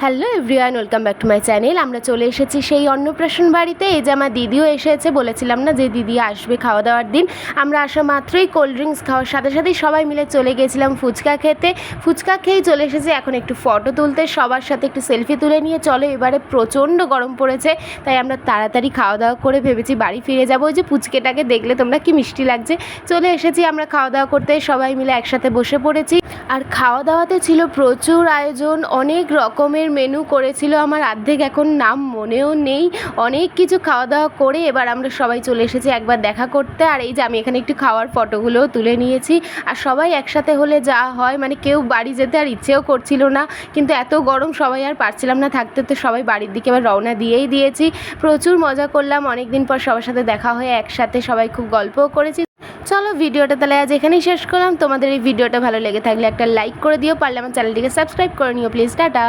Hello everyone, welcome back to my channel. আমরা চলে এসেছি সেই অন্নপ্রাশন বাড়িতে। এই যে আমার দিদিও এসেছে, বলেছিলাম না যে দিদি আসবে খাওয়া দাওয়ার দিন। আমরা আসা মাত্রই কোল্ড ড্রিঙ্কস খাওয়ার সাথে সাথেই সবাই মিলে চলে গিয়েছিলাম ফুচকা খেতে। ফুচকা খেয়েই চলে এসেছি এখন একটু ফটো তুলতে, সবার সাথে একটু সেলফি তুলে নিয়ে। চলো, এবারে প্রচণ্ড গরম পড়েছে, তাই আমরা তাড়াতাড়ি খাওয়া দাওয়া করে ভেবেছি বাড়ি ফিরে যাবো। ওই যে পুচকেটাকে দেখলে তোমরা, কি মিষ্টি লাগছে। চলে এসেছি আমরা খাওয়া দাওয়া করতে, সবাই মিলে একসাথে বসে পড়েছি। আর খাওয়া দাওয়াতে ছিল প্রচুর আয়োজন, অনেক রকমের মেনু করেছিল, আমার অর্ধেক এখন নাম মনেও নেই। অনেক কিছু খাওয়া দাওয়া করে এবার আমরা সবাই চলে এসেছি একবার দেখা করতে। আর এই যে আমি এখানে একটু খাওয়ার ফটোগুলোও তুলে নিয়েছি। আর সবাই একসাথে হলে যা হয়, মানে কেউ বাড়ি যেতে আর ইচ্ছেও করছিল না, কিন্তু এত গরম সবাই আর পারছিলাম না থাকতে, তো সবাই বাড়ির দিকে এবার রওনা দিয়েই দিয়েছি। প্রচুর মজা করলাম, অনেক দিন পর সবার সাথে দেখা হয়ে একসাথে সবাই খুব গল্পও করেছি। চলো, ভিডিওটা তাহলে আজ এখানেই শেষ করলাম। তোমাদের এই ভিডিওটা ভালো লেগে থাকলে একটা লাইক করে দিও, পারলে আমার চ্যানেলটিকে সাবস্ক্রাইব করে নিও প্লিজ। টাটা।